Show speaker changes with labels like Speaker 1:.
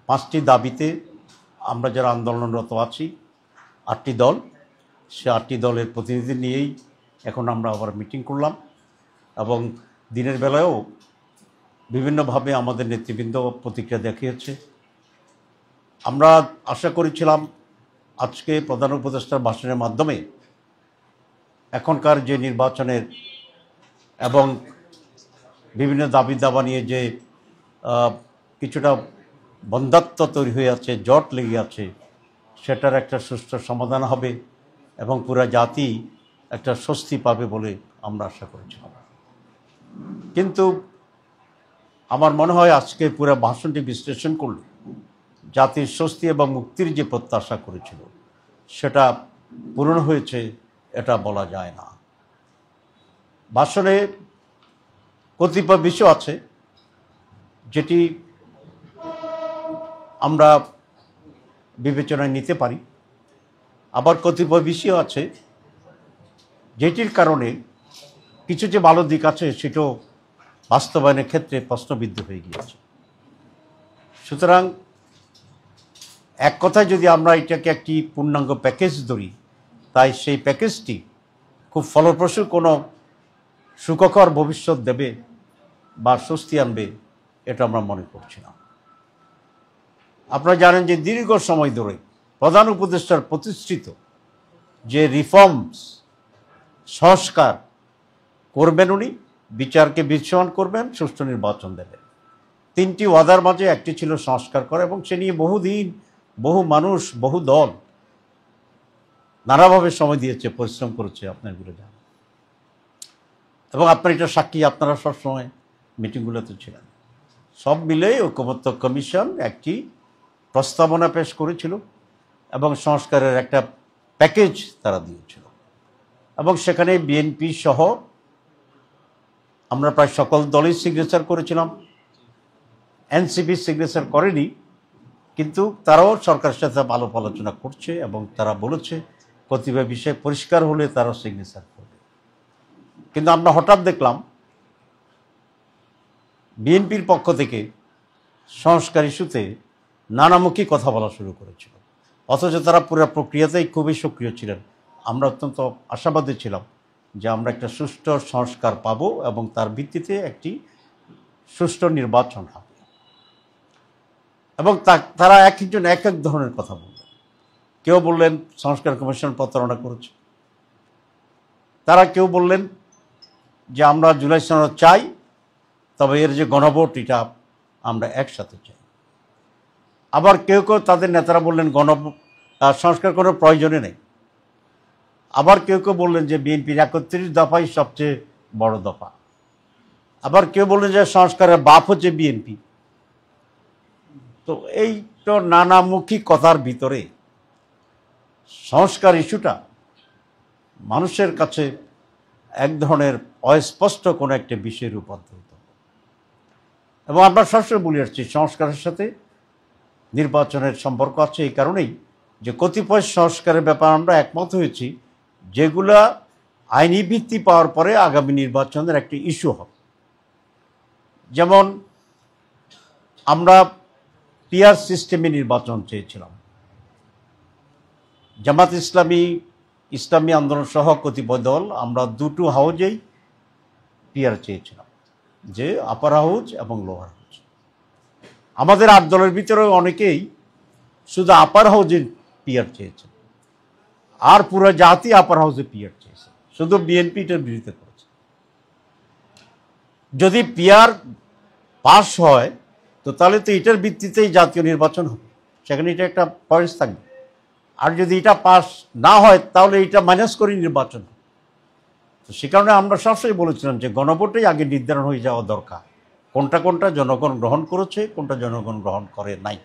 Speaker 1: 5টি দাবিতে আমরা যারা আন্দোলনরত আছি 8টি দল, সে 8টি দলের প্রতিনিধি নিয়েই এখন আমরা আবার মিটিং করলাম এবং দিনের বেলায়ও বিভিন্নভাবে আমাদের নেতৃবৃন্দ প্রতিক্রিয়া দেখিয়েছে। আমরা আশা করেছিলাম আজকে প্রধান উপদেষ্টার ভাষণের মাধ্যমে এখনকার যে নির্বাচনের এবং বিভিন্ন দাবি দাবা নিয়ে যে কিছুটা বন্ধ্যাত্ব তৈরি হয়ে আছে, জট লেগে আছে, সেটার একটা সুষ্ঠু সমাধান হবে এবং পুরা জাতি একটা স্বস্তি পাবে বলে আমরা আশা করেছিলাম। কিন্তু আমার মনে হয় আজকে পুরো ভাষণটি বিশ্লেষণ করলে জাতির স্বস্তি এবং মুক্তির যে প্রত্যাশা করেছিল সেটা পূরণ হয়েছে এটা বলা যায় না। ভাষণে কতিপয় বিষয় আছে যেটি আমরা বিবেচনায় নিতে পারি, আবার কতিপয় বিষয় আছে যেটির কারণে কিছু যে ভালো দিক আছে সেটাও বাস্তবায়নের ক্ষেত্রে প্রশ্নবিদ্ধ হয়ে গিয়েছে। সুতরাং এক কথায় যদি আমরা এটাকে একটি পূর্ণাঙ্গ প্যাকেজ ধরি, তাই সেই প্যাকেজটি খুব ফলপ্রসূ কোনো সুখকর ভবিষ্যৎ দেবে বা স্বস্তি আনবে এটা আমরা মনে করছি না। আপনারা জানেন যে দীর্ঘ সময় ধরে প্রধান উপদেষ্টার প্রতিষ্ঠিত যে রিফর্মস, সংস্কার করবেন, উনি বিচারকে বিচ্ছিন্ন করবেন, সুষ্ঠু নির্বাচন দেবেন, 3টি ওয়াদার মাঝে একটি ছিল সংস্কার করা, এবং সে নিয়ে বহুদিন বহু মানুষ বহু দল নানাভাবে সময় দিয়েছে, পরিশ্রম করেছে, আপনার বিরুদ্ধে এবং আপনার এটা সাক্ষী, আপনারা সবসময় মিটিংগুলোতে ছিলেন। সব মিলে ঐকমত্য কমিশন একটি প্রস্তাবনা পেশ করেছিল এবং সংস্কারের একটা প্যাকেজ তারা দিয়েছিল এবং সেখানে বিএনপি সহ আমরা প্রায় সকল দলই সিগনেচার করেছিলাম। এনসিপি সিগনেচার করেনি, কিন্তু তারাও সরকারের সাথে আলাপ আলোচনা করছে এবং তারা বলেছে কতিপয় বিষয় পরিষ্কার হলে তারাও সিগনেচার করবে। কিন্তু আমরা হঠাৎ দেখলাম বিএনপির পক্ষ থেকে সংস্কার ইস্যুতে নানামুখী কথা বলা শুরু করেছিল, অথচ তারা পুরো প্রক্রিয়াতেই খুবই সক্রিয় ছিলেন। আমরা অত্যন্ত আশাবাদী ছিলাম যে আমরা একটা সুষ্ঠু সংস্কার পাব এবং তার ভিত্তিতে একটি সুষ্ঠু নির্বাচন হবে। এবং তারা এক একজন এক এক ধরনের কথা বললেন। কেউ বললেন সংস্কার কমিশন প্রতারণা করেছে, তারা কেউ বললেন যে আমরা জুলাই সনদ চাই, তবে এর যে গণভোট এটা আমরা একসাথে চাই। আবার কেউ কেউ তাদের নেতারা বললেন সংস্কার কোনো প্রয়োজনে নেই। আবার কেউ কেউ বললেন যে বিএনপির 31 দফাই সবচেয়ে বড় দফা। আবার কেউ বললেন যে সংস্কারের বাপ হচ্ছে বিএনপি। তো এই তো নানামুখী কথার ভিতরে সংস্কার ইস্যুটা মানুষের কাছে এক ধরনের অস্পষ্ট কোনো একটা বিষয়ে রূপান্তরিত। এবং আমরা সবসময় বলে আসছি সংস্কারের সাথে নির্বাচনের সম্পর্ক আছে এই কারণেই যে কতিপয় সংস্কারের ব্যাপারে আমরা একমত হয়েছি যেগুলা আইনি ভিত্তি পাওয়ার পরে আগামী নির্বাচনের একটি ইস্যু হবে। যেমন আমরা পিআর সিস্টেমে নির্বাচন চেয়েছিলাম, জামাত ইসলামী আন্দোলন সহ কতিপয় দল আমরা দুটো হাউজেই পিআর চেয়েছিলাম, যে আপার হাউজ এবং লোয়ার হাউজ। আমাদের 8 দলের ভিতরে অনেকেই শুধু আপার হাউজে পিআর চেয়েছেন, আর পুরো জাতি আপার হাউজে পিআর চেয়েছে, শুধু বিএনপি এটার বিরোধিতা করেছে। যদি পিআর পাস হয় তো তাহলে তো এটার ভিত্তিতেই জাতীয় নির্বাচন হবে, সেখানে এটা একটা পয়েন্টস থাকবে। আর যদি এটা পাস না হয় তাহলে এটা মাইনাস করে নির্বাচন হবে। তো সে কারণে আমরা সবসময় বলেছিলাম যে গণভোটেই আগে নির্ধারণ হয়ে যাওয়া দরকার, কোনটা জনগণ গ্রহণ করেছে, কোনটা জনগণ গ্রহণ করে নাই।